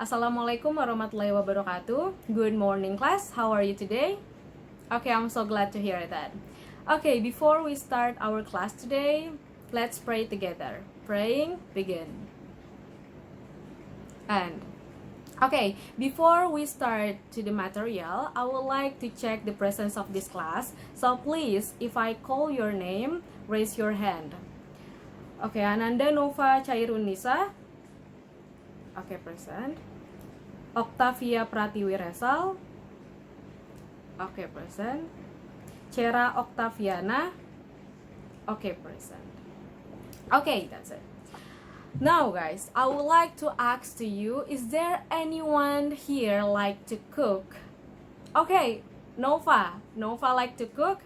Assalamualaikum warahmatullahi wabarakatuh. Good morning, class. How are you today? Okay, I'm so glad to hear that. Okay, before we start our class today, let's pray together. Praying, begin. And okay, before we start to the material, I would like to check the presence of this class. So please, if I call your name, raise your hand. Okay, Ananda Nova Cairunisa. Okay, present. Octavia Pratiwi Resal. Okay, present. Cera Octaviana. Okay, present. Okay, that's it. Now guys, I would like to ask to you, is there anyone here like to cook? Okay, Nova like to cook?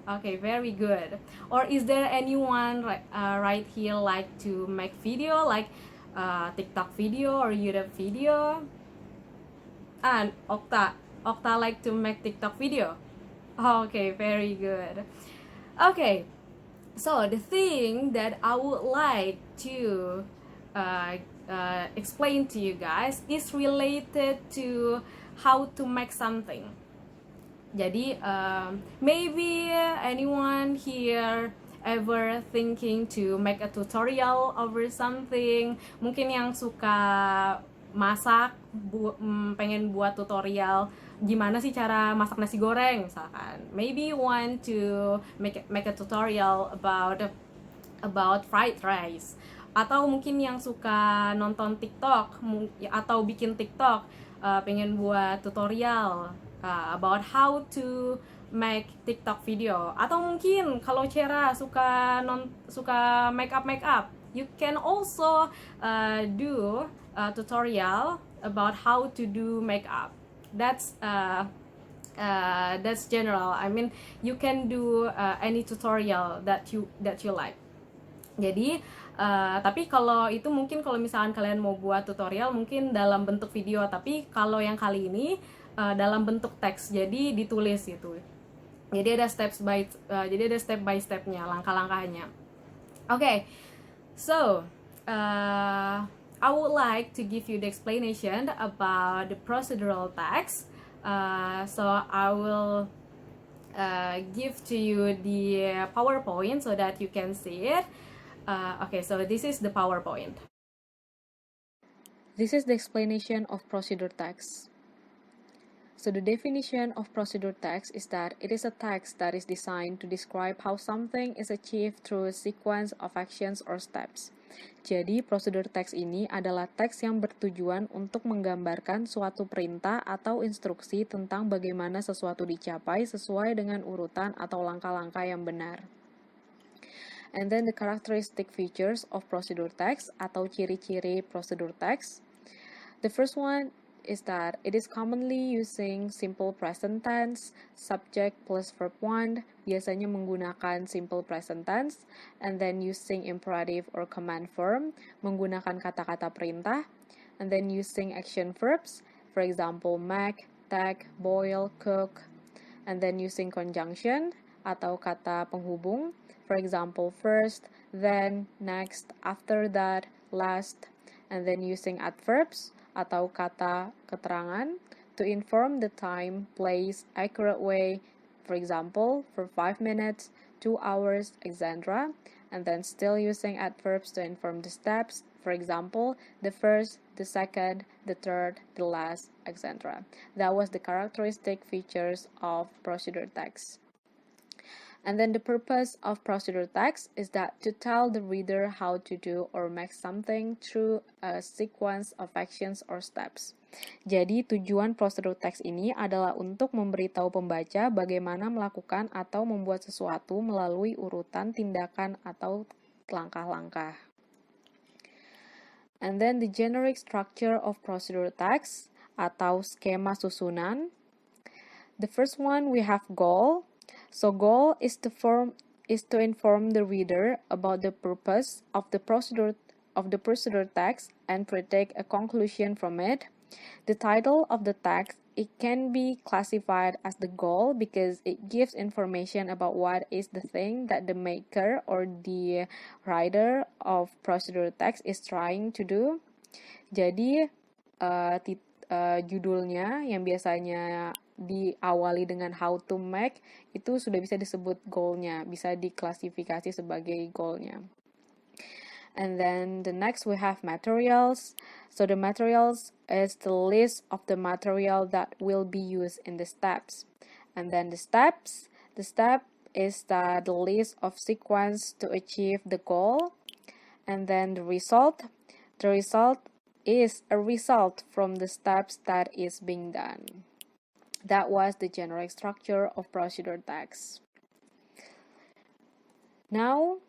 Okay, very good. Or is there anyone right here like to make video, like TikTok video or YouTube video? And Okta like to make TikTok video. Okay, very good. Okay, so the thing that I would like to explain to you guys is related to how to make something. Jadi maybe anyone here ever thinking to make a tutorial over something? Mungkin yang suka masak pengen buat tutorial gimana sih cara masak nasi goreng misalkan. Maybe you want to make a tutorial about fried rice, atau mungkin yang suka nonton TikTok atau bikin TikTok pengen buat tutorial about how to make TikTok video, atau mungkin kalau Cera suka make up, you can also do a tutorial about how to do makeup. That's general. I mean, you can do any tutorial that you like. Jadi tapi kalau itu mungkin kalau misalkan kalian mau buat tutorial mungkin dalam bentuk video, tapi kalau yang kali ini dalam bentuk teks, jadi ditulis gitu. Jadi ada step by stepnya, langkah-langkahnya. Okay, so I would like to give you the explanation about the procedural text. So I will give to you the PowerPoint so that you can see it. Okay, so this is the PowerPoint. This is the explanation of procedure text. So the definition of procedure text is that it is a text that is designed to describe how something is achieved through a sequence of actions or steps. Jadi, prosedur teks ini adalah teks yang bertujuan untuk menggambarkan suatu perintah atau instruksi tentang bagaimana sesuatu dicapai sesuai dengan urutan atau langkah-langkah yang benar. And then the characteristic features of procedure text atau ciri-ciri prosedur text. The first one is that it is commonly using simple present tense, subject plus verb 1, biasanya menggunakan simple present tense, and then using imperative or command form, menggunakan kata-kata perintah, and then using action verbs, for example, make, take, boil, cook, and then using conjunction, atau kata penghubung, for example, first, then, next, after that, last, and then using adverbs, atau kata keterangan, to inform the time, place, accurate way, for example, for 5 minutes, 2 hours, etc. And then still using adverbs to inform the steps, for example, the first, the second, the third, the last, etc. That was the characteristic features of procedure text. And then the purpose of procedure text is that to tell the reader how to do or make something through a sequence of actions or steps. Jadi tujuan prosedur teks ini adalah untuk memberitahu pembaca bagaimana melakukan atau membuat sesuatu melalui urutan tindakan atau langkah-langkah. And then the generic structure of procedure text atau skema susunan. The first one we have goal. So goal is to inform the reader about the purpose of the procedure text and predict a conclusion from it. The title of the text, it can be classified as the goal because it gives information about what is the thing that the maker or the writer of procedure text is trying to do. Jadi judulnya yang biasanya diawali dengan how to make, itu sudah bisa disebut goalnya, bisa diklasifikasi sebagai goalnya. And then the next we have materials. So the materials is the list of the material that will be used in the steps. And then the step is the list of sequence to achieve the goal. And then the result is a result from the steps that is being done. That was the generic structure of procedure text. Now,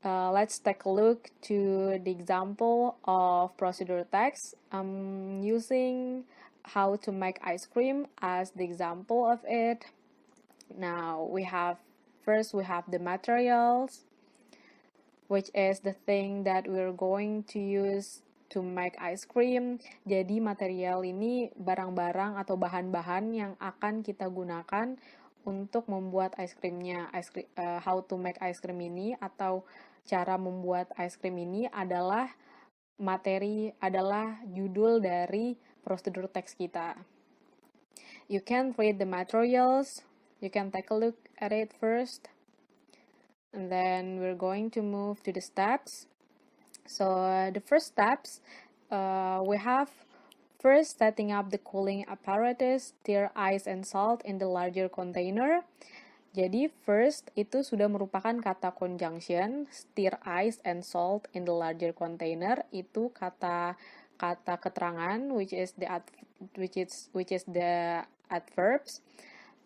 let's take a look to the example of procedure text. I'm using how to make ice cream as the example of it. Now, first we have the materials, which is the thing that we're going to use to make ice cream. Jadi material ini barang-barang atau bahan-bahan yang akan kita gunakan untuk membuat ice creamnya. How to make ice cream ini atau cara membuat ice cream ini adalah judul dari prosedur teks kita. You can read the materials. You can take a look at it first. And then we're going to move to the steps. So the first steps, we have first setting up the cooling apparatus, stir ice and salt in the larger container. Jadi first itu sudah merupakan kata conjunction, stir ice and salt in the larger container, itu kata keterangan which is the adverbs.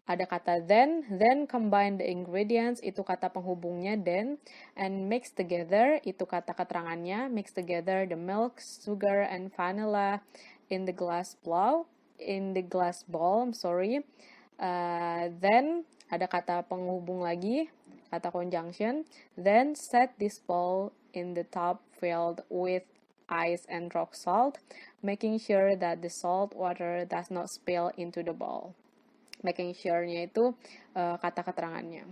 Ada kata then combine the ingredients, itu kata penghubungnya then, and mix together, itu kata keterangannya, mix together the milk, sugar, and vanilla in the glass bowl, then ada kata penghubung lagi, kata conjunction, then set this bowl in the top filled with ice and rock salt, making sure that the salt water does not spill into the bowl. Making sure-nya itu kata keterangannya.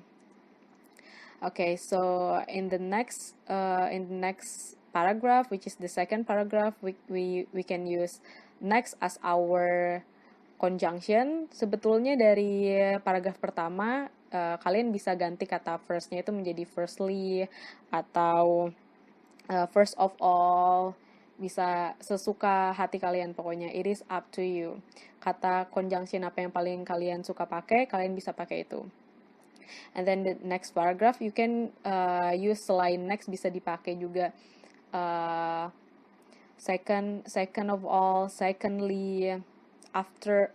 Okay, so in the next paragraph, which is the second paragraph, we can use next as our conjunction. Sebetulnya dari paragraf pertama kalian bisa ganti kata first-nya itu menjadi firstly atau first of all. Bisa sesuka hati kalian pokoknya, it is up to you. Kata conjunction apa yang paling kalian suka pakai, kalian bisa pakai itu. And then the next paragraph, you can use selain next bisa dipakai juga second of all, secondly, after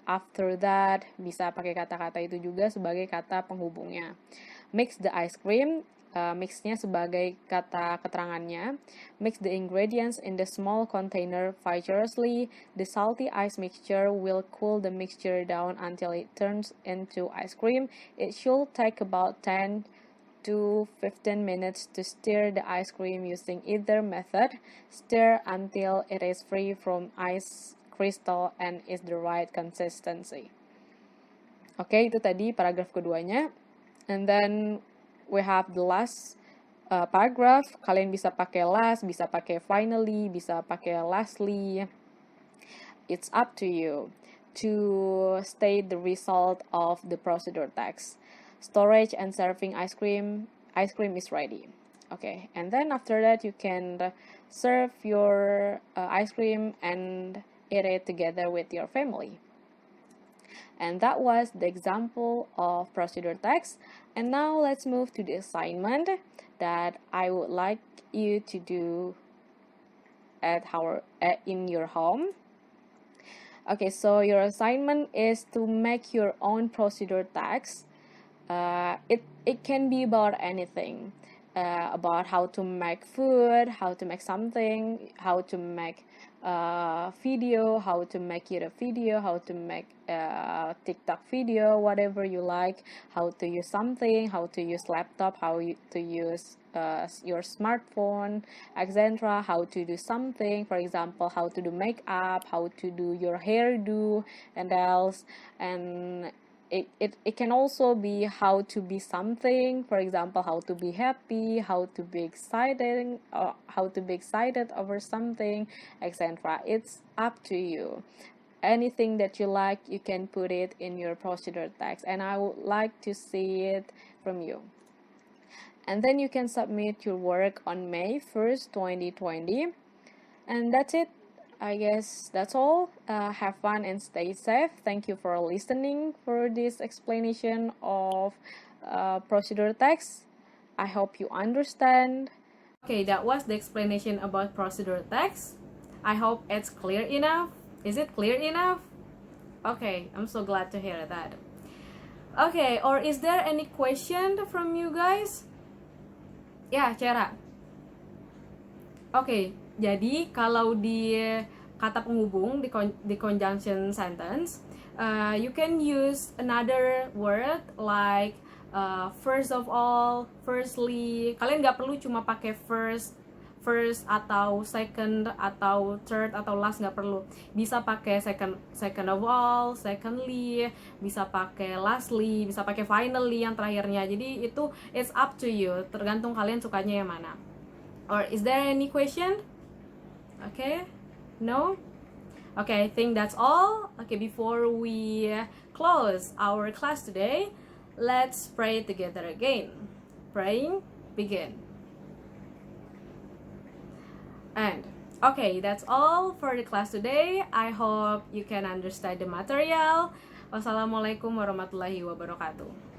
that, bisa pakai kata-kata itu juga sebagai kata penghubungnya. Mix the ice cream, mix-nya sebagai kata keterangannya. Mix the ingredients in the small container vigorously. The salty ice mixture will cool the mixture down until it turns into ice cream. It should take about 10 to 15 minutes to stir the ice cream using either method. Stir until it is free from ice crystal and is the right consistency. Oke, itu tadi paragraf keduanya. And then we have the last paragraph. Kalian bisa pakai last, bisa pakai finally, bisa pakai lastly. It's up to you to state the result of the procedure text. Storage and serving ice cream is ready. Okay, and then after that you can serve your ice cream and eat it together with your family. And that was the example of procedure text. And now let's move to the assignment that I would like you to do in your home. Okay, so your assignment is to make your own procedure text. It can be about anything, about how to make food, how to make something, how to make video, how to make YouTube video, how to make TikTok video, whatever you like, how to use something, how to use laptop, to use your smartphone, etc., how to do something, for example, how to do makeup, how to do your hairdo, and else, and it can also be how to be something, for example, how to be happy, how to be excited, or how to be excited over something, etc. It's up to you. Anything that you like, you can put it in your procedure text, and I would like to see it from you. And then you can submit your work on May 1st, 2020. And that's it. I guess that's all. Have fun and stay safe. Thank you for listening for this explanation of procedure text. I hope you understand. Okay, that was the explanation about procedure text. I hope it's clear enough. Is it clear enough? Okay, I'm so glad to hear that. Okay, or is there any question from you guys? Ya, Cera. Oke, jadi kalau di kata penghubung di conjunction sentence, you can use another word like first of all, firstly. Kalian nggak perlu cuma pakai first atau second atau third atau last, nggak perlu. Bisa pakai second of all, secondly, bisa pakai lastly, bisa pakai finally yang terakhirnya. Jadi itu it's up to you, tergantung kalian sukanya yang mana. Or is there any question? Okay, no? Okay, I think that's all. Okay, before we close our class today, let's pray together again. Praying, begin. And okay, that's all for the class today. I hope you can understand the material. Wassalamualaikum warahmatullahi wabarakatuh.